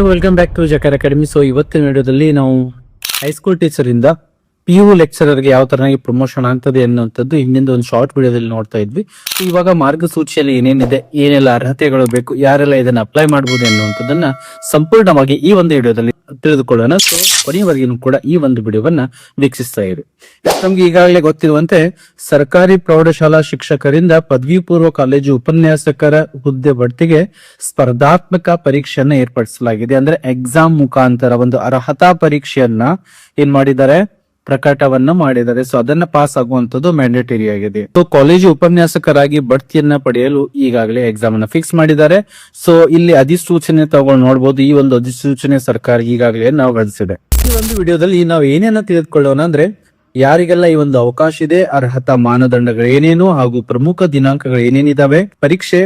Welcome back to Jakar academy. So ಇವತ್ತಿನ ವಿಡಿಯೋದಲ್ಲಿ ನಾವು ಹೈಸ್ಕೂಲ್ ಟೀಚರ್ ಇಂದ PU ಲೆಕ್ಚರರ್ಗೆ ಯಾವ ತರನಾಗಿ ಪ್ರಮೋಷನ್ ಆಗ್ತದೆ ಅನ್ನುವಂಥದ್ದು ಹಿಂದಿನ ಒಂದು ಶಾರ್ಟ್ ವಿಡಿಯೋದಲ್ಲಿ ನೋಡ್ತಾ ಇದ್ವಿ. ಇವಾಗ ಮಾರ್ಗಸೂಚಿಯಲ್ಲಿ ಏನೇನಿದೆ, ಏನೆಲ್ಲ ಅರ್ಹತೆಗಳು ಬೇಕು, ಯಾರೆಲ್ಲ ಇದನ್ನ ಅಪ್ಲೈ ಮಾಡಬಹುದು ಎನ್ನುವಂಥದ್ದನ್ನ ಸಂಪೂರ್ಣವಾಗಿ ಈ ಒಂದು ವಿಡಿಯೋದಲ್ಲಿ ತಿಳಿದುಕೊಳ್ಳೋಣ. ಸೊ ಕೊನೆಯವರೆಗೂ ಕೂಡ ಈ ಒಂದು ವಿಡಿಯೋವನ್ನ ವೀಕ್ಷಿಸ್ತಾ ಇರಿ. ನಮ್ಗೆ ಈಗಾಗಲೇ ಗೊತ್ತಿರುವಂತೆ ಸರ್ಕಾರಿ ಪ್ರೌಢಶಾಲಾ ಶಿಕ್ಷಕರಿಂದ ಪದವಿ ಪೂರ್ವ ಕಾಲೇಜು ಉಪನ್ಯಾಸಕರ ಹುದ್ದೆ ಬಡ್ತಿಗೆ ಸ್ಪರ್ಧಾತ್ಮಕ ಪರೀಕ್ಷೆಯನ್ನ ಏರ್ಪಡಿಸಲಾಗಿದೆ. ಅಂದ್ರೆ ಎಕ್ಸಾಮ್ ಮುಖಾಂತರ ಒಂದು ಅರ್ಹತಾ ಪರೀಕ್ಷೆಯನ್ನ ಏನ್ ಮಾಡಿದ್ದಾರೆ, ಪ್ರಕಟವನ್ನ ಮಾಡಿದ್ದಾರೆ. ಸೊ ಅದನ್ನ ಪಾಸ್ ಆಗುವಂತದ್ದು ಮ್ಯಾಂಡೇಟರಿ ಆಗಿದೆ. ಸೊ ಕಾಲೇಜು ಉಪನ್ಯಾಸಕರಾಗಿ ಬಡ್ತಿಯನ್ನ ಪಡೆಯಲು ಈಗಾಗಲೇ ಎಕ್ಸಾಮ್ ಅನ್ನ ಫಿಕ್ಸ್ ಮಾಡಿದ್ದಾರೆ. ಸೊ ಇಲ್ಲಿ ಅಧಿಸೂಚನೆ ತಗೊಂಡು ನೋಡಬಹುದು. ಈ ಒಂದು ಅಧಿಸೂಚನೆ ಸರ್ಕಾರ ಈಗಾಗಲೇ ನಾವು ಹೊರಡಿಸಿದೆ. ಈ ಒಂದು ವಿಡಿಯೋದಲ್ಲಿ ನಾವು ಏನೇನ ತಿಳಿದುಕೊಳ್ಳೋಣ ಅಂದ್ರೆ, ಯಾರಿಗೆಲ್ಲ ಈ ಒಂದು ಅವಕಾಶ ಇದೆ, ಅರ್ಹತಾ ಮಾನದಂಡಗಳು ಏನೇನು ಹಾಗೂ ಪ್ರಮುಖ ದಿನಾಂಕಗಳು ಏನೇನಿದಾವೆ, ಪರೀಕ್ಷೆ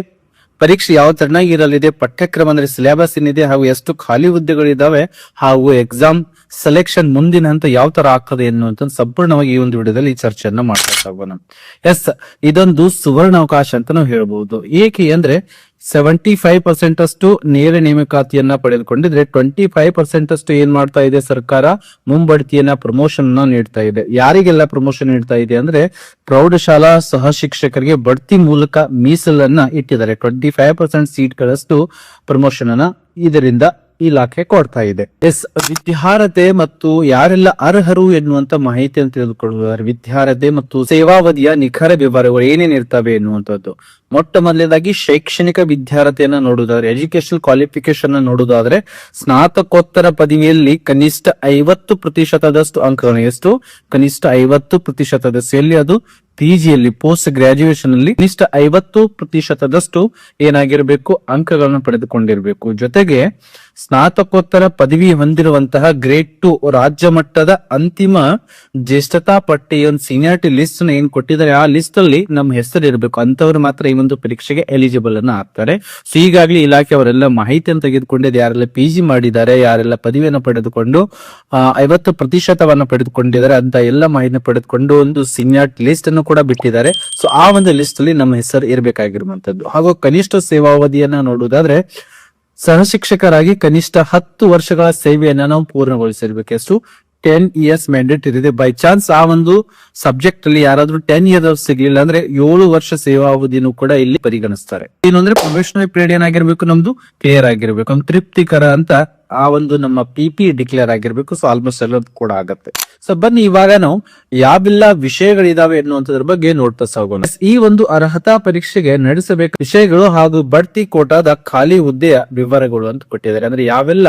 ಯಾವ ತರನಾಗಿ ಇರಲಿದೆ, ಪಠ್ಯಕ್ರಮ ಅಂದ್ರೆ ಸಿಲೆಬಸ್ ಏನಿದೆ, ಹಾಗೂ ಎಷ್ಟು ಖಾಲಿ ಹುದ್ದೆಗಳಿದಾವೆ, ಹಾಗೂ ಎಕ್ಸಾಮ್ ಸೆಲೆಕ್ಷನ್ ಮುಂದಿನ ಹಂತ ಯಾವ ತರ ಆಗ್ತದೆ ಎನ್ನುವಂತ ಸಂಪೂರ್ಣವಾಗಿ ಈ ಒಂದು ವಿಡಿಯೋದಲ್ಲಿ ಚರ್ಚೆಯನ್ನ ಮಾಡ್ತಾ ಹೋಗೋಣ. ಎಸ್, ಇದೊಂದು ಸುವರ್ಣ ಅವಕಾಶ ಅಂತ ನಾವು ಹೇಳ್ಬಹುದು. ಏಕೆ ಅಂದ್ರೆ 75% ಅಷ್ಟು ನೇರ ನೇಮಕಾತಿಯನ್ನ ಪಡೆದುಕೊಂಡಿದ್ರೆ 25% ಅಷ್ಟು ಏನ್ ಮಾಡ್ತಾ ಇದೆ ಸರ್ಕಾರ, ಮುಂಬಡ್ತಿಯನ್ನ ಪ್ರಮೋಷನ್ ನೀಡ್ತಾ ಇದೆ. ಯಾರಿಗೆಲ್ಲ ಪ್ರಮೋಷನ್ ನೀಡ್ತಾ ಇದೆ ಅಂದ್ರೆ, ಪ್ರೌಢಶಾಲಾ ಸಹ ಶಿಕ್ಷಕರಿಗೆ ಬಡ್ತಿ ಮೂಲಕ ಮೀಸಲನ್ನ ಇಟ್ಟಿದ್ದಾರೆ. 25% ಸೀಟ್ ಗಳಷ್ಟು ಪ್ರಮೋಷನ್ ಅನ್ನ ಇದರಿಂದ ಇಲಾಖೆ ಕೊಡ್ತಾ ಇದೆ. ಎಸ್, ವಿದ್ಯಾರ್ಹತೆ ಮತ್ತು ಯಾರೆಲ್ಲ ಅರ್ಹರು ಎನ್ನುವಂತ ಮಾಹಿತಿಯನ್ನು ತಿಳಿದುಕೊಳ್ಳುತ್ತಾರೆ. ವಿದ್ಯಾರ್ಹತೆ ಮತ್ತು ಸೇವಾವಧಿಯ ನಿಖರ ವಿವರಗಳು ಏನೇನಿರ್ತವೆ ಎನ್ನುವಂಥದ್ದು. ಮೊಟ್ಟ ಮೊದಲನೇದಾಗಿ ಶೈಕ್ಷಣಿಕ ವಿದ್ಯಾರ್ಹತೆಯನ್ನ ನೋಡುವುದಾದ್ರೆ, ಎಜುಕೇಶನಲ್ ಕ್ವಾಲಿಫಿಕೇಶನ್ ನೋಡುವುದಾದ್ರೆ, ಸ್ನಾತಕೋತ್ತರ ಪದವಿಯಲ್ಲಿ ಕನಿಷ್ಠ 50% ಅಂಕಗಳು. ಎಷ್ಟು? ಕನಿಷ್ಠ 50%. ಎಲ್ಲಿ ಅದು? PGಯಲ್ಲಿ, ಪೋಸ್ಟ್ ಗ್ರಾಜುಯೇಷನ್ ಅಲ್ಲಿ ಕನಿಷ್ಠ 50% ಏನಾಗಿರ್ಬೇಕು, ಅಂಕಗಳನ್ನು ಪಡೆದುಕೊಂಡಿರ್ಬೇಕು. ಜೊತೆಗೆ ಸ್ನಾತಕೋತ್ತರ ಪದವಿ ಹೊಂದಿರುವಂತಹ ಗ್ರೇಡ್ 2 ರಾಜ್ಯ ಮಟ್ಟದ ಅಂತಿಮ ಜ್ಯೇಷ್ಠತಾ ಪಟ್ಟಿ, ಒಂದು ಸೀನಿಯಾರಿಟಿ ಲಿಸ್ಟ್ ಏನ್ ಕೊಟ್ಟಿದ್ದಾರೆ, ಆ ಲಿಸ್ಟ್ ಅಲ್ಲಿ ನಮ್ಮ ಹೆಸರು ಇರಬೇಕು. ಅಂತವ್ರು ಮಾತ್ರ ಈ ಒಂದು ಪರೀಕ್ಷೆಗೆ ಎಲಿಜಿಬಲ್ ಅನ್ನ ಆಗ್ತಾರೆ. ಸೊ ಈಗಾಗಲೇ ಇಲಾಖೆ ಅವರೆಲ್ಲ ಮಾಹಿತಿಯನ್ನು ತೆಗೆದುಕೊಂಡಿದೆ. ಯಾರೆಲ್ಲ PG ಮಾಡಿದ್ದಾರೆ, ಯಾರೆಲ್ಲ ಪದವಿಯನ್ನು ಪಡೆದುಕೊಂಡು 50% ಪಡೆದುಕೊಂಡಿದ್ದಾರೆ ಅಂತ ಎಲ್ಲ ಮಾಹಿತಿ ಪಡೆದುಕೊಂಡು ಒಂದು ಸೀನಿಯಾರಿಟಿ ಲಿಸ್ಟ್ ಅನ್ನು ಕೂಡ ಬಿಟ್ಟಿದ್ದಾರೆ. ಸೊ ಆ ಒಂದು ಲಿಸ್ಟ್ ಅಲ್ಲಿ ನಮ್ಮ ಹೆಸರು ಇರಬೇಕಾಗಿರುವಂತದ್ದು. ಹಾಗೂ ಕನಿಷ್ಠ ಸೇವಾವಧಿಯನ್ನ ನೋಡುವುದಾದ್ರೆ, ಸಹ ಶಿಕ್ಷಕರಾಗಿ ಕನಿಷ್ಠ 10 ವರ್ಷಗಳ ಸೇವೆಯನ್ನ ನಾವು ಪೂರ್ಣಗೊಳಿಸಿರ್ಬೇಕು. ಎಷ್ಟು? 10 ಇಯರ್ಸ್ ಮ್ಯಾಂಡೇಟರಿ ಇದೆ. ಬೈ ಚಾನ್ಸ್ ಆ ಒಂದು ಸಬ್ಜೆಕ್ಟ್ ಅಲ್ಲಿ ಯಾರಾದ್ರೂ 10 ಇಯರ್ಸ್ ಸಿಗ್ಲಿಲ್ಲ ಅಂದ್ರೆ 7 ವರ್ಷ ಸೇವಾವಧಿನೂ ಕೂಡ ಇಲ್ಲಿ ಪರಿಗಣಿಸ್ತಾರೆ. ಏನು ಅಂದ್ರೆ ಪ್ರೊಫೆಷನಲ್ ಪೀರಿಯಡ್ ಏನಾಗಿರ್ಬೇಕು, ನಮ್ದು ಕ್ಲಿಯರ್ ಆಗಿರ್ಬೇಕು, ತೃಪ್ತಿಕರ ಅಂತ ಆ ಒಂದು ನಮ್ಮ PP ಡಿಕ್ಲೇರ್ ಆಗಿರ್ಬೇಕು. ಸೊ ಆಲ್ಮೋಸ್ಟ್ ಎಲ್ಲ ಕೂಡ ಆಗತ್ತೆ. ಸೊ ಬನ್ನಿ ಇವಾಗ ನಾವು ಯಾವೆಲ್ಲ ವಿಷಯಗಳಿದಾವೆ ಎನ್ನುವಂಥದ್ರ ಬಗ್ಗೆ ನೋಡ್ತಾ ಸಾಗೋಣ. ಈ ಒಂದು ಅರ್ಹತಾ ಪರೀಕ್ಷೆಗೆ ನಡೆಸಬೇಕು ವಿಷಯಗಳು ಹಾಗೂ ಬಡ್ತಿ ಕೋಟಾದ ಖಾಲಿ ಹುದ್ದೆಯ ವಿವರಗಳು ಅಂತ ಕೊಟ್ಟಿದ್ದಾರೆ. ಅಂದ್ರೆ ಯಾವೆಲ್ಲ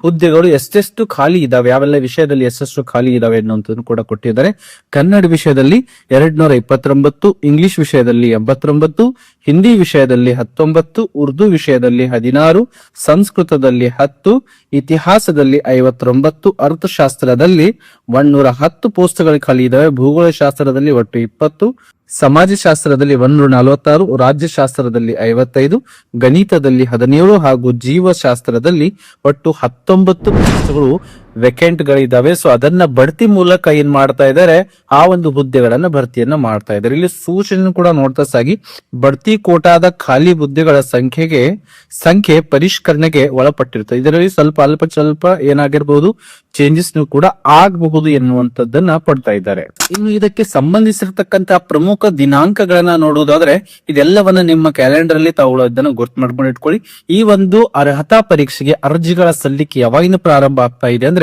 ಹುದ್ದೆಗಳು ಎಷ್ಟೆಷ್ಟು ಖಾಲಿ ಇದಾವೆ, ಯಾವೆಲ್ಲ ವಿಷಯದಲ್ಲಿ ಎಷ್ಟೆಷ್ಟು ಖಾಲಿ ಇದಾವೆ ಎನ್ನುವಂಥದ್ದು ಕೂಡ ಕೊಟ್ಟಿದ್ದಾರೆ. ಕನ್ನಡ ವಿಷಯದಲ್ಲಿ 229, ಇಂಗ್ಲಿಷ್ ವಿಷಯದಲ್ಲಿ 89, ಹಿಂದಿ ವಿಷಯದಲ್ಲಿ 19, ಉರ್ದು ವಿಷಯದಲ್ಲಿ 16, ಸಂಸ್ಕೃತದಲ್ಲಿ 10, ಇತಿಹಾಸದಲ್ಲಿ 59, ಅರ್ಥಶಾಸ್ತ್ರದಲ್ಲಿ 110 ಪೋಸ್ಟ್ಗಳು ಖಾಲಿ ಇದಾವೆ. ಭೂಗೋಳ ಶಾಸ್ತ್ರದಲ್ಲಿ ಒಟ್ಟು 20, ಸಮಾಜಶಾಸ್ತ್ರದಲ್ಲಿ 146, ರಾಜ್ಯಶಾಸ್ತ್ರದಲ್ಲಿ 55, ಗಣಿತದಲ್ಲಿ 17 ಹಾಗೂ ಜೀವಶಾಸ್ತ್ರದಲ್ಲಿ ಒಟ್ಟು 19 ಪೋಸ್ಟ್ಗಳು ವೇಕೆಂಟ್ ಗಳಿದಾವೆ. ಸೊ ಅದನ್ನ ಬಡ್ತಿ ಮೂಲಕ ಏನ್ ಮಾಡ್ತಾ ಇದ್ದಾರೆ, ಆ ಒಂದು ಹುದ್ದೆಗಳನ್ನ ಭರ್ತಿಯನ್ನ ಮಾಡ್ತಾ ಇದ್ದಾರೆ. ಇಲ್ಲಿ ಸೂಚನೆ ಕೂಡ ನೋಡ್ತಾ ಸಾಗಿ. ಬಡ್ತಿ ಕೋಟಾದ ಖಾಲಿ ಹುದ್ದೆಗಳ ಸಂಖ್ಯೆ ಪರಿಷ್ಕರಣೆಗೆ ಒಳಪಟ್ಟಿರ್ತದೆ. ಇದರಲ್ಲಿ ಸ್ವಲ್ಪ ಏನಾಗಿರ್ಬಹುದು, ಚೇಂಜಸ್ ಕೂಡ ಆಗಬಹುದು ಎನ್ನುವಂಥದ್ದನ್ನ ಪಡ್ತಾ ಇದ್ದಾರೆ. ಇನ್ನು ಇದಕ್ಕೆ ಸಂಬಂಧಿಸಿರ್ತಕ್ಕಂತಹ ಪ್ರಮುಖ ದಿನಾಂಕಗಳನ್ನ ನೋಡುವುದಾದ್ರೆ, ಇದೆಲ್ಲವನ್ನ ನಿಮ್ಮ ಕ್ಯಾಲೆಂಡರ್ ಅಲ್ಲಿ ತಾವು ಇದನ್ನ ಗುರ್ತು ಮಾಡ್ಕೊಂಡು ಇಟ್ಕೊಳ್ಳಿ. ಈ ಒಂದು ಅರ್ಹತಾ ಪರೀಕ್ಷೆಗೆ ಅರ್ಜಿಗಳ ಸಲ್ಲಿಕೆ ಯಾವಾಗಿನ ಪ್ರಾರಂಭ ಆಗ್ತಾ ಇದೆ ಅಂದ್ರೆ,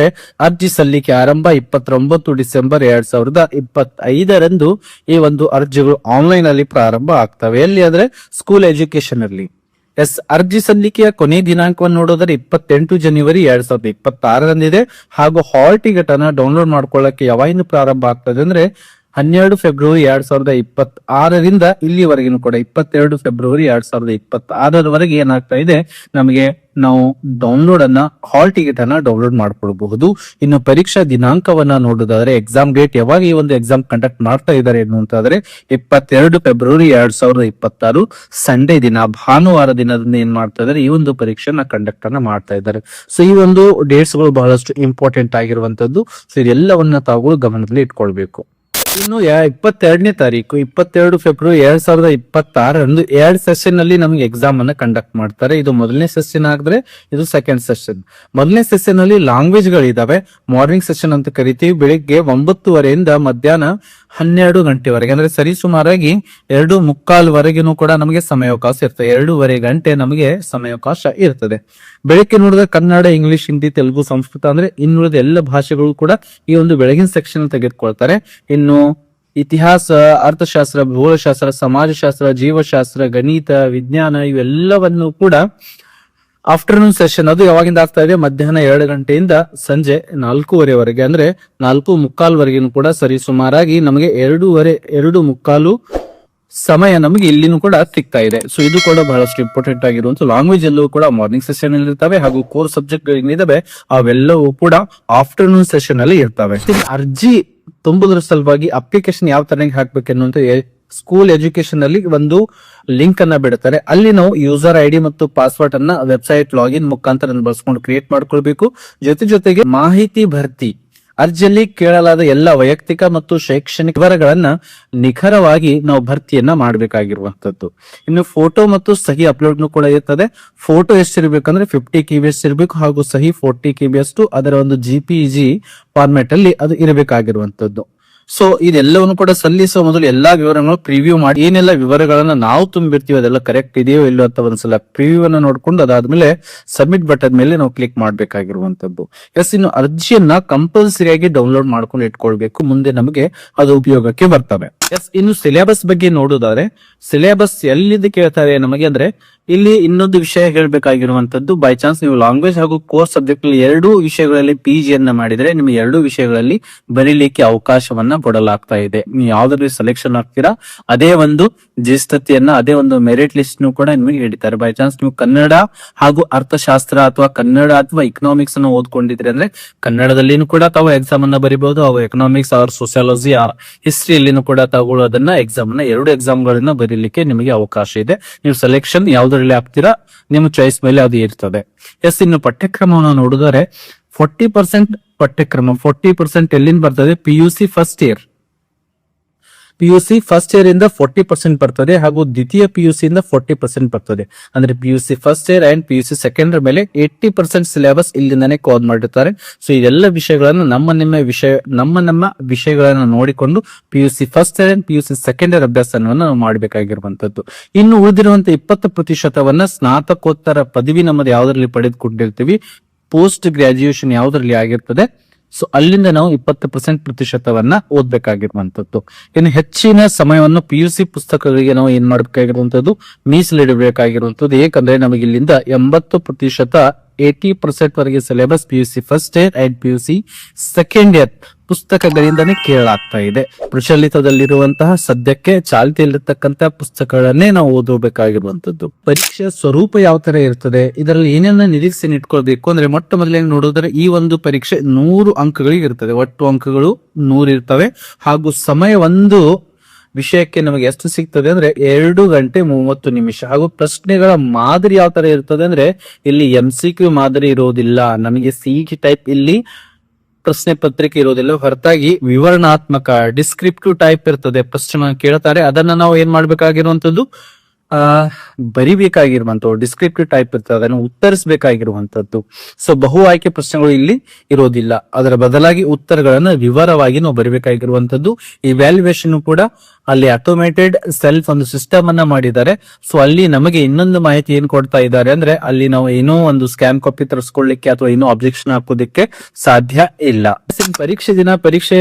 ಅರ್ಜಿ ಸಲ್ಲಿಕೆ ಆರಂಭ 29 ಡಿಸೆಂಬರ್ 2025 ಈ ಒಂದು ಅರ್ಜಿಗಳು ಆನ್ಲೈನ್ ಅಲ್ಲಿ ಪ್ರಾರಂಭ ಆಗ್ತವೆ. ಎಲ್ಲಿ ಅಂದ್ರೆ ಸ್ಕೂಲ್ ಎಜುಕೇಶನ್ ಅಲ್ಲಿ. ಎಸ್, ಅರ್ಜಿ ಸಲ್ಲಿಕೆಯ ಕೊನೆ ದಿನಾಂಕವನ್ನು ನೋಡೋದ್ರೆ 28 ಜನವರಿ 2026 ಹಾಗೂ ಹಾಲ್ ಟಿಕೆಟ್ ಅನ್ನ ಡೌನ್ಲೋಡ್ ಮಾಡ್ಕೊಳ್ಳಕ್ಕೆ ಯಾವಾಗಿನ ಪ್ರಾರಂಭ ಆಗ್ತದೆ ಅಂದ್ರೆ 12 ಫೆಬ್ರವರಿ 2026 ಇಲ್ಲಿವರೆಗೂ ಕೂಡ 22 ಫೆಬ್ರವರಿ 2026 ಏನಾಗ್ತಾ ಇದೆ, ನಮಗೆ ನಾವು ಡೌನ್ಲೋಡ್ ಅನ್ನ ಹಾಲ್ ಟಿಕೆಟ್ ಅನ್ನ ಡೌನ್ಲೋಡ್ ಮಾಡ್ಕೊಳ್ಬಹುದು. ಇನ್ನು ಪರೀಕ್ಷಾ ದಿನಾಂಕವನ್ನ ನೋಡೋದಾದ್ರೆ, ಎಕ್ಸಾಮ್ ಡೇಟ್ ಯಾವಾಗ ಈ ಒಂದು ಎಕ್ಸಾಮ್ ಕಂಡಕ್ಟ್ ಮಾಡ್ತಾ ಇದ್ದಾರೆ ಎನ್ನುವಂತಾದ್ರೆ 22 ಫೆಬ್ರವರಿ 2026 ಸಂಡೇ ದಿನ, ಭಾನುವಾರ ದಿನದಿಂದ ಏನ್ ಮಾಡ್ತಾ ಇದ್ದಾರೆ, ಈ ಒಂದು ಪರೀಕ್ಷೆನ ಕಂಡಕ್ಟ್ ಅನ್ನ ಮಾಡ್ತಾ ಇದ್ದಾರೆ. ಸೊ ಈ ಒಂದು ಡೇಟ್ಸ್ ಗಳು ಬಹಳಷ್ಟು ಇಂಪಾರ್ಟೆಂಟ್ ಆಗಿರುವಂತದ್ದು. ಸೊ ಇದೆಲ್ಲವನ್ನ ತಾವು ಗಮನದಲ್ಲಿ ಇಟ್ಕೊಳ್ಬೇಕು. ಇನ್ನು 22ನೇ ತಾರೀಕು 22 ಫೆಬ್ರವರಿ 2026ರಂದು 2 ಸೆಷನ್ ಅಲ್ಲಿ ನಮಗೆ ಎಕ್ಸಾಮ್ ಅನ್ನ ಕಂಡಕ್ಟ್ ಮಾಡ್ತಾರೆ. ಇದು ಮೊದಲನೇ ಸೆಷನ್ ಆಗಿದ್ರೆ ಇದು ಸೆಕೆಂಡ್ ಸೆಷನ್. ಮೊದಲನೇ ಸೆಷನ್ ಅಲ್ಲಿ ಲ್ಯಾಂಗ್ವೇಜ್ ಗಳಿದಾವೆ. ಮಾರ್ನಿಂಗ್ ಸೆಷನ್ ಅಂತ ಕರಿತೀವಿ. ಬೆಳಿಗ್ಗೆ 9:30ಯಿಂದ ಮಧ್ಯಾಹ್ನ 12 ಗಂಟೆವರೆಗೆ, ಅಂದ್ರೆ ಸರಿ ಸುಮಾರಾಗಿ 2:45 ಕೂಡ ನಮಗೆ ಸಮಯಾವಕಾಶ ಇರ್ತದೆ. 2.5 ಗಂಟೆ ನಮಗೆ ಸಮಯಾವಕಾಶ ಇರ್ತದೆ. ಬೆಳಗ್ಗೆ ನೋಡಿದ್ರೆ ಕನ್ನಡ, ಇಂಗ್ಲಿಷ್, ಹಿಂದಿ, ತೆಲುಗು, ಸಂಸ್ಕೃತ ಅಂದ್ರೆ ಇನ್ನುಳಿದ ಎಲ್ಲ ಭಾಷೆಗಳು ಕೂಡ ಈ ಒಂದು ಬೆಳಗಿನ ಸೆಕ್ಷನ್ ತೆಗೆದುಕೊಳ್ತಾರೆ. ಇನ್ನು ಇತಿಹಾಸ, ಅರ್ಥಶಾಸ್ತ್ರ, ಭೂಗೋಳಶಾಸ್ತ್ರ, ಸಮಾಜಶಾಸ್ತ್ರ, ಜೀವಶಾಸ್ತ್ರ, ಗಣಿತ, ವಿಜ್ಞಾನ ಇವೆಲ್ಲವನ್ನು ಕೂಡ ಆಫ್ಟರ್ನೂನ್ ಸೆಷನ್ ಅದು ಯಾವಾಗಿಂದ ಆಗ್ತಾ ಇದೆ, ಮಧ್ಯಾಹ್ನ 2 ಗಂಟೆಯಿಂದ ಸಂಜೆ 4:15 ಅಂದ್ರೆ 4:45 ಕೂಡ ಸರಿ ಸುಮಾರಾಗಿ ನಮಗೆ 2:15 ಸಮಯ ನಮಗೆ ಇಲ್ಲಿನೂ ಕೂಡ ಸಿಗ್ತಾ ಇದೆ. ಸೊ ಇದು ಕೂಡ ಬಹಳಷ್ಟು ಇಂಪಾರ್ಟೆಂಟ್ ಆಗಿರುವಂತ ಲ್ಯಾಂಗ್ವೇಜ್ ಎಲ್ಲವೂ ಕೂಡ ಮಾರ್ನಿಂಗ್ ಸೆಷನ್ ಅಲ್ಲಿ ಇರ್ತವೆ, ಹಾಗೂ ಕೋರ್ ಸಬ್ಜೆಕ್ಟ್ ಏನಿದಾವೆ ಅವೆಲ್ಲವೂ ಕೂಡ ಆಫ್ಟರ್ನೂನ್ ಸೆಷನ್ ಅಲ್ಲಿ ಇರ್ತವೆ. ಅರ್ಜಿ ತುಂಬುದ್ರ ಸಲುವಾಗಿ ಅಪ್ಲಿಕೇಶನ್ ಯಾವ ತರ ಹಾಕ್ಬೇಕೆನ್ನುವಂತ ಸ್ಕೂಲ್ ಎಜುಕೇಶನ್ ಅಲ್ಲಿ ಒಂದು ಲಿಂಕ್ ಅನ್ನ ಬಿಡುತ್ತಾರೆ. ಅಲ್ಲಿ ನಾವು ಯೂಸರ್ ಐಡಿ ಮತ್ತು ಪಾಸ್ವರ್ಡ್ ಅನ್ನ ವೆಬ್ಸೈಟ್ ಲಾಗಿನ್ ಮುಖಾಂತರ ಬಳಸ್ಕೊಂಡು ಕ್ರಿಯೇಟ್ ಮಾಡ್ಕೊಳ್ಬೇಕು. ಜೊತೆಗೆ ಮಾಹಿತಿ ಭರ್ತಿ ಅರ್ಜಿಯಲ್ಲಿ ಕೇಳಲಾದ ಎಲ್ಲ ವೈಯಕ್ತಿಕ ಮತ್ತು ಶೈಕ್ಷಣಿಕ ವಿವರಗಳನ್ನ ನಿಖರವಾಗಿ ನಾವು ಭರ್ತಿಯನ್ನ ಮಾಡಬೇಕಾಗಿರುವಂತದ್ದು. ಇನ್ನು ಫೋಟೋ ಮತ್ತು ಸಹಿ ಅಪ್ಲೋಡ್ ಕೂಡ ಇರ್ತದೆ. ಫೋಟೋ ಎಷ್ಟಿರ್ಬೇಕಂದ್ರೆ 50 KB ಇರಬೇಕು, ಹಾಗೂ ಸಹಿ 40 KB ಅಷ್ಟು ಅದರ ಒಂದು JPG ಫಾರ್ಮ್ಯಾಟ್ ಅಲ್ಲಿ ಅದು ಇರಬೇಕಾಗಿರುವಂತದ್ದು. ಸೊ ಇದೆಲ್ಲವನ್ನು ಕೂಡ ಸಲ್ಲಿಸುವ ಮೊದಲು ಎಲ್ಲಾ ವಿವರಗಳನ್ನು ಪ್ರಿವ್ಯೂ ಮಾಡಿ, ಏನೆಲ್ಲ ವಿವರಗಳನ್ನ ನಾವು ತುಂಬಿರ್ತೀವಿ ಅದೆಲ್ಲ ಕರೆಕ್ಟ್ ಇದೆಯೋ ಇಲ್ಲೋ ಅಂತ ಒಂದ್ಸಲ ಪ್ರಿವ್ಯೂ ಅನ್ನ ನೋಡ್ಕೊಂಡು ಅದಾದ್ಮೇಲೆ ಸಬ್ಮಿಟ್ ಬಟನ್ ಮೇಲೆ ನಾವು ಕ್ಲಿಕ್ ಮಾಡ್ಬೇಕಾಗಿರುವಂತದ್ದು. ಇನ್ನು ಅರ್ಜಿಯನ್ನ ಕಂಪಲ್ಸರಿಯಾಗಿ ಡೌನ್ಲೋಡ್ ಮಾಡ್ಕೊಂಡು ಇಟ್ಕೊಳ್ಬೇಕು, ಮುಂದೆ ನಮಗೆ ಅದು ಉಪಯೋಗಕ್ಕೆ ಬರ್ತವೆ. ಇನ್ನು ಸಿಲೆಬಸ್ ಬಗ್ಗೆ ನೋಡೋದಾದ್ರೆ, ಸಿಲೆಬಸ್ ಎಲ್ಲಿದೆ ಕೇಳ್ತಾರೆ ನಮಗೆ ಅಂದ್ರೆ ಇಲ್ಲಿ ಇನ್ನೊಂದು ವಿಷಯ ಹೇಳ್ಬೇಕಾಗಿರುವಂತದ್ದು, ಬೈ ಚಾನ್ಸ್ ನೀವು ಲ್ಯಾಂಗ್ವೇಜ್ ಹಾಗೂ ಕೋರ್ಸ್ ಸಬ್ಜೆಕ್ಟ್ ಎರಡೂ ವಿಷಯಗಳಲ್ಲಿ PG ಅನ್ನ ಮಾಡಿದ್ರೆ ನಿಮಗೆ ಎರಡೂ ವಿಷಯಗಳಲ್ಲಿ ಬರೀಲಿಕ್ಕೆ ಅವಕಾಶವನ್ನ ಕೊಡಲಾಗ್ತಾ ಇದೆ. ನೀವು ಯಾವ್ದ್ರಲ್ಲಿ ಸೆಲೆಕ್ಷನ್ ಆಗ್ತೀರಾ ಅದೇ ಒಂದು ಜಿಸ್ತತಿಯನ್ನ, ಅದೇ ಒಂದು ಮೆರಿಟ್ ಲಿಸ್ಟ್ ಕೂಡ ನಿಮಗೆ ಹಿಡಿತಾರೆ. ಬೈ ಚಾನ್ಸ್ ನೀವು ಕನ್ನಡ ಹಾಗೂ ಅರ್ಥಶಾಸ್ತ್ರ ಅಥವಾ ಕನ್ನಡ ಅಥವಾ ಇಕನಾಮಿಕ್ಸ್ ಅನ್ನು ಓದ್ಕೊಂಡಿದ್ರೆ ಅಂದ್ರೆ ಕನ್ನಡದಲ್ಲಿನೂ ಕೂಡ ತಾವು ಎಕ್ಸಾಮ್ ಅನ್ನ ಬರೀಬಹುದು, ಹಾಗೂ ಎಕನಾಮಿಕ್ಸ್ ಆರ್ ಸೋಸಿಯಾಲಜಿ ಆರ್ ಹಿಸ್ಟ್ರಿಯಲ್ಲಿನೂ ಕೂಡ ತಗೊಳ್ಳೋದನ್ನ ಎಕ್ಸಾಮ್ ಅನ್ನ ಎರಡು ಎಕ್ಸಾಮ್ ಗಳನ್ನ ಬರೀಲಿಕ್ಕೆ ನಿಮಗೆ ಅವಕಾಶ ಇದೆ. ನೀವು ಸೆಲೆಕ್ಷನ್ ಯಾವ್ದ್ರಲ್ಲಿ ಆಗ್ತೀರಾ ನಿಮ್ಮ ಚಾಯ್ಸ್ ಮೇಲೆ ಅದು ಇರ್ತದೆ. ಇನ್ನು ಪಠ್ಯಕ್ರಮವನ್ನು ನೋಡಿದರೆ 40% ಪಠ್ಯಕ್ರಮ 40% ಎಲ್ಲಿಂದ ಬರ್ತದೆ, PUC ಫಸ್ಟ್ ಇಯರ್ ಇಂದ 40% ಬರ್ತದೆ, ಹಾಗೂ ದ್ವಿತೀಯ PUC ಇಂದ 40% ಬರ್ತದೆ. ಅಂದ್ರೆ PUC first year and PUC second year ಮೇಲೆ 80% ಸಿಲೆಬಸ್ ಇಲ್ಲಿಂದಾನೆ ಕವರ್ ಮಾಡಿರ್ತಾರೆ. ಸೊ ಇದೆಲ್ಲ ವಿಷಯಗಳನ್ನ ನಮ್ಮ ವಿಷಯಗಳನ್ನ ನೋಡಿಕೊಂಡು PUC first year and PUC second year ಅಭ್ಯಾಸವನ್ನು ನಾವು ಮಾಡಬೇಕಾಗಿರುವಂತದ್ದು. ಇನ್ನು ಉಳಿದಿರುವಂತ 20% ಸ್ನಾತಕೋತ್ತರ ಪದವಿ ನಮ್ಮದು ಯಾವ್ದ್ರಲ್ಲಿ ಪಡೆದುಕೊಂಡಿರ್ತೀವಿ, ಪೋಸ್ಟ್ ಗ್ರಾಜುಯೇಷನ್ ಯಾವ್ದ್ರಲ್ಲಿ ಆಗಿರ್ತದೆ, ಸೊ ಅಲ್ಲಿಂದ ನಾವು 20% ಓದ್ಬೇಕಾಗಿರುವಂತದ್ದು. ಇನ್ನು ಹೆಚ್ಚಿನ ಸಮಯವನ್ನು PUC ಪುಸ್ತಕಗಳಿಗೆ ನಾವು ಏನ್ ಮಾಡ್ಬೇಕಾಗಿರುವಂತದ್ದು, ಮೀಸಲಿಡಬೇಕಾಗಿರುವಂತದ್ದು. ಏಕಂದ್ರೆ ನಮಗೆ ಇಲ್ಲಿಂದ 80% 80% ವರೆಗೆ syllabus PUC first year and PUC second year ಪುಸ್ತಕಗಳಿಂದಾನೇ ಕೇಳಲಾಗ್ತಾ ಇದೆ. ಪ್ರಚಲಿತದಲ್ಲಿರುವಂತಹ ಸದ್ಯಕ್ಕೆ ಚಾಲ್ತಿಯಲ್ಲಿರ್ತಕ್ಕಂತಹ ಪುಸ್ತಕಗಳನ್ನೇ ನಾವು ಓದಬೇಕಾಗಿರುವಂತದ್ದು. ಪರೀಕ್ಷೆಯ ಸ್ವರೂಪ ಯಾವ ತರ ಇರ್ತದೆ, ಇದರಲ್ಲಿ ಏನೇನ ನಿರೀಕ್ಷೆ ಇಟ್ಕೊಳ್ಬೇಕು ಅಂದ್ರೆ, ಮೊಟ್ಟ ಮೊದಲಿಗೆ ನೋಡಿದ್ರೆ ಈ ಒಂದು ಪರೀಕ್ಷೆ 100 ಅಂಕಗಳಿಗೆ ಇರ್ತದೆ. ಒಟ್ಟು ಅಂಕಗಳು 100 ಇರ್ತವೆ, ಹಾಗೂ ಸಮಯ ಒಂದು ವಿಷಯಕ್ಕೆ ನಮಗೆ ಎಷ್ಟು ಸಿಗ್ತದೆ ಅಂದ್ರೆ 2 ಗಂಟೆ 30 ನಿಮಿಷ. ಹಾಗೂ ಪ್ರಶ್ನೆಗಳ ಮಾದರಿ ಯಾವ ತರ ಇರ್ತದೆ ಅಂದ್ರೆ, ಇಲ್ಲಿ MCQ ಮಾದರಿ ಇರೋದಿಲ್ಲ, ನಮಗೆ CET ಟೈಪ್ ಇಲ್ಲಿ ಪ್ರಶ್ನೆ ಪತ್ರಿಕೆ ಇರೋದಿಲ್ಲ. ಹೊರತಾಗಿ ವಿವರಣಾತ್ಮಕ ಡಿಸ್ಕ್ರಿಪ್ಟಿವ್ ಟೈಪ್ ಇರ್ತದೆ. ಪ್ರಶ್ನೆ ಕೇಳ್ತಾರೆ, ಅದನ್ನ ನಾವು ಏನ್ ಮಾಡ್ಬೇಕಾಗಿರುವಂತದ್ದು, ಬರಿಬೇಕಾಗಿರುವಂತದ್ದು ಡಿಸ್ಕ್ರಿಪ್ಟಿವ್ ಟೈಪ್ ಇರ್ತದೆ, ಅದನ್ನು ಉತ್ತರಿಸಬೇಕಾಗಿರುವಂತದ್ದು. ಸೊ ಬಹು ಆಯ್ಕೆ ಪ್ರಶ್ನೆಗಳು ಇಲ್ಲಿ ಇರೋದಿಲ್ಲ, ಅದರ ಬದಲಾಗಿ ಉತ್ತರಗಳನ್ನ ವಿವರವಾಗಿ ನಾವು ಬರಿಬೇಕಾಗಿರುವಂತದ್ದು. ಇವ್ಯಾಲ್ಯೂಯೇಷನ್ ಕೂಡ ಅಲ್ಲಿ ಆಟೋಮೇಟೆಡ್ ಸೆಲ್ಫ್ ಒಂದು ಸಿಸ್ಟಮ್ ಅನ್ನ ಮಾಡಿದ್ದಾರೆ. ಸೊ ಅಲ್ಲಿ ನಮಗೆ ಇನ್ನೊಂದು ಮಾಹಿತಿ ಏನ್ ಕೊಡ್ತಾ ಇದ್ದಾರೆ ಅಂದ್ರೆ, ಅಲ್ಲಿ ನಾವು ಏನೋ ಒಂದು ಸ್ಕ್ಯಾನ್ ಕಾಪಿ ತರಿಸ್ಕೊಳ್ಳಿಕ್ಕೆ ಅಥವಾ ಏನೋ ಅಬ್ಜೆಕ್ಷನ್ ಹಾಕೋದಿಕ್ಕೆ ಸಾಧ್ಯ ಇಲ್ಲ. ಪರೀಕ್ಷೆ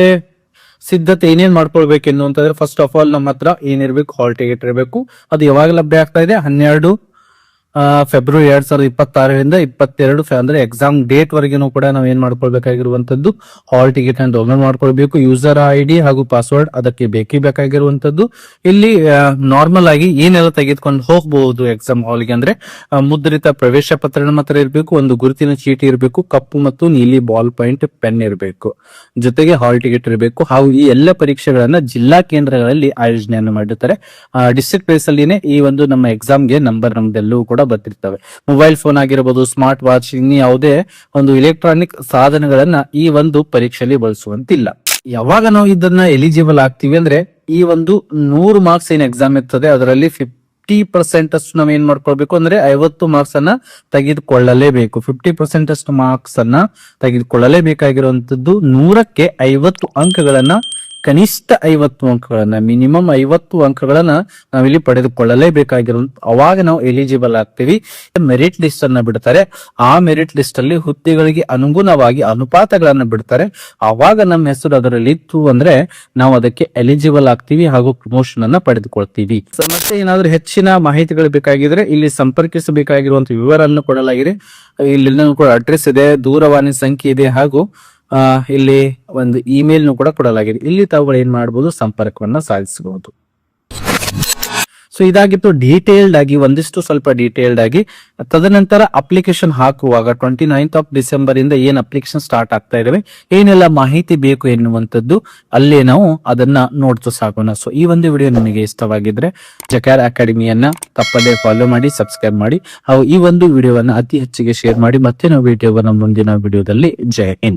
ಸಿದ್ಧತೆ ಏನೇನ್ ಮಾಡ್ಕೊಳ್ಬೇಕು ಅಂತಂದ್ರೆ, ಫಸ್ಟ್ ಆಫ್ ಆಲ್ ನಮ್ಮ ಹತ್ರ ಏನಿರ್ಬೇಕು, ಹಾಲ್ ಟಿಕೆಟ್ ಇರಬೇಕು. ಅದು ಯಾವಾಗ ಲಭ್ಯ ಆಗ್ತಾ ಇದೆ, 12 ಫೆಬ್ರವರಿ 2026ರಿಂದ 22 ಅಂದ್ರೆ ಎಕ್ಸಾಮ್ ಡೇಟ್ ವರೆಗೂ ಕೂಡ ನಾವು ಏನ್ ಮಾಡ್ಕೊಳ್ಬೇಕಾಗಿರುವಂತದ್ದು, ಹಾಲ್ ಟಿಕೆಟ್ ಅನ್ನು ಡೌನ್ಲೋಡ್ ಮಾಡ್ಕೊಳ್ಬೇಕು. ಯೂಸರ್ ID ಹಾಗೂ ಪಾಸ್ವರ್ಡ್ ಅದಕ್ಕೆ ಬೇಕಾಗಿರುವಂತದ್ದು. ಇಲ್ಲಿ ನಾರ್ಮಲ್ ಆಗಿ ಏನೆಲ್ಲ ತೆಗೆದುಕೊಂಡು ಹೋಗಬಹುದು ಎಕ್ಸಾಮ್ ಹಾಲ್ಗೆ ಅಂದ್ರೆ, ಮುದ್ರಿತ ಪ್ರವೇಶ ಪತ್ರ ನಮ್ಮ ಹತ್ರ ಇರಬೇಕು, ಒಂದು ಗುರುತಿನ ಚೀಟಿ ಇರಬೇಕು, ಕಪ್ಪು ಮತ್ತು ನೀಲಿ ಬಾಲ್ ಪಾಯಿಂಟ್ ಪೆನ್ ಇರಬೇಕು, ಜೊತೆಗೆ ಹಾಲ್ ಟಿಕೆಟ್ ಇರಬೇಕು. ಹಾಗೂ ಈ ಎಲ್ಲ ಪರೀಕ್ಷೆಗಳನ್ನ ಜಿಲ್ಲಾ ಕೇಂದ್ರಗಳಲ್ಲಿ ಆಯೋಜನೆಯನ್ನು ಮಾಡಿರ್ತಾರೆ. ಡಿಸ್ಟ್ರಿಕ್ಟ್ ಬೇಸ್ ಅಲ್ಲಿನೇ ಈ ಒಂದು ನಮ್ಮ ಎಕ್ಸಾಮ್ಗೆ ನಮ್ದೆಲ್ಲವೂ ಕೂಡ ಬರ್ತಿರ್ತವೆ. ಮೊಬೈಲ್ ಫೋನ್ ಆಗಿರಬಹುದು, ಸ್ಮಾರ್ಟ್ ವಾಚ್, ಇನ್ನು ಯಾವುದೇ ಒಂದು ಇಲೆಕ್ಟ್ರಾನಿಕ್ ಸಾಧನಗಳನ್ನ ಈ ಒಂದು ಪರೀಕ್ಷೆಯಲ್ಲಿ ಬಳಸುವಂತಿಲ್ಲ. ಯಾವಾಗ ನಾವು ಇದನ್ನ ಎಲಿಜಿಬಲ್ ಆಗ್ತೀವಿ ಅಂದ್ರೆ ಈ ಒಂದು 100 ಮಾರ್ಕ್ಸ್ ಏನ್ ಎಕ್ಸಾಮ್ ಇರ್ತದೆ ಅದರಲ್ಲಿ 50% ಅಷ್ಟು ನಾವ್ ಏನ್ ಮಾಡ್ಕೊಳ್ಬೇಕು ಅಂದ್ರೆ 50 ಮಾರ್ಕ್ಸ್ ಅನ್ನ ತೆಗೆದುಕೊಳ್ಳಲೇಬೇಕು. 50% ಅಷ್ಟು ಮಾರ್ಕ್ಸ್ ಅನ್ನ ತೆಗೆದುಕೊಳ್ಳಲೇಬೇಕಾಗಿರುವಂತದ್ದು 100ಕ್ಕೆ 50 ಅಂಕಗಳನ್ನ, ಕನಿಷ್ಠ 50 ಅಂಕಗಳನ್ನ, ಮಿನಿಮಮ್ 50 ಅಂಕಗಳನ್ನ ನಾವಿಲ್ಲಿ ಪಡೆದುಕೊಳ್ಳಲೇಬೇಕಾಗಿರೋ, ಅವಾಗ ನಾವು ಎಲಿಜಿಬಲ್ ಆಗ್ತೀವಿ. ಮೆರಿಟ್ ಲಿಸ್ಟ್ ಅನ್ನ ಬಿಡ್ತಾರೆ. ಆ ಮೆರಿಟ್ ಲಿಸ್ಟ್ ಅಲ್ಲಿ ಹುದ್ದೆಗಳಿಗೆ ಅನುಗುಣವಾಗಿ ಅನುಪಾತಗಳನ್ನ ಬಿಡ್ತಾರೆ. ಅವಾಗ ನಮ್ಮ ಹೆಸರು ಅದರಲ್ಲಿ ಇತ್ತು ಅಂದ್ರೆ ನಾವು ಅದಕ್ಕೆ ಎಲಿಜಿಬಲ್ ಆಗ್ತೀವಿ ಹಾಗೂ ಪ್ರಮೋಷನ್ ಅನ್ನ ಪಡೆದುಕೊಳ್ತೀವಿ. ಮತ್ತೆ ಏನಾದ್ರೂ ಹೆಚ್ಚಿನ ಮಾಹಿತಿಗಳು ಬೇಕಾಗಿದ್ರೆ ಇಲ್ಲಿ ಸಂಪರ್ಕಿಸಬೇಕಾಗಿರುವಂತಹ ವಿವರವನ್ನು ಕೊಡಲಾಗಿದೆ. ಇಲ್ಲಿ ಕೂಡ ಅಡ್ರೆಸ್ ಇದೆ, ದೂರವಾಣಿ ಸಂಖ್ಯೆ ಇದೆ ಹಾಗೂ ಇಲ್ಲಿ ಒಂದು ಇಮೇಲ್ ಕೂಡ ಕೊಡಲಾಗಿದೆ. ಇಲ್ಲಿ ತಾವುಗಳು ಏನ್ ಮಾಡಬಹುದು, ಸಂಪರ್ಕವನ್ನ ಸಾಧಿಸಬಹುದು. ಸೊ ಇದಾಗಿತ್ತು ಡೀಟೇಲ್ಡ್ ಆಗಿ, ಒಂದಿಷ್ಟು ಸ್ವಲ್ಪ ಡೀಟೇಲ್ಡ್ ಆಗಿ. ತದನಂತರ ಅಪ್ಲಿಕೇಶನ್ ಹಾಕುವಾಗ 29th ಆಫ್ ಡಿಸೆಂಬರ್ ಇಂದ ಏನ್ ಅಪ್ಲಿಕೇಶನ್ ಸ್ಟಾರ್ಟ್ ಆಗ್ತಾ ಇದಾವೆ, ಏನೆಲ್ಲ ಮಾಹಿತಿ ಬೇಕು ಎನ್ನುವಂಥದ್ದು ಅಲ್ಲೇ ನಾವು ಅದನ್ನ ನೋಡ್ತಾ ಸಾಗೋಣ. ಸೊ ಈ ಒಂದು ವಿಡಿಯೋ ನಿಮಗೆ ಇಷ್ಟವಾಗಿದ್ರೆ ಜಕ್ಯಾರ್ ಅಕಾಡೆಮಿಯನ್ನ ತಪ್ಪದೇ ಫಾಲೋ ಮಾಡಿ, ಸಬ್ಸ್ಕ್ರೈಬ್ ಮಾಡಿ ಹಾಗೂ ಈ ಒಂದು ವಿಡಿಯೋವನ್ನ ಅತಿ ಹೆಚ್ಚಿಗೆ ಶೇರ್ ಮಾಡಿ. ಮತ್ತೆ ನಾವು ವಿಡಿಯೋವನ್ನ ಮುಂದಿನ ವಿಡಿಯೋದಲ್ಲಿ. ಜೈ ಹಿಂದ್.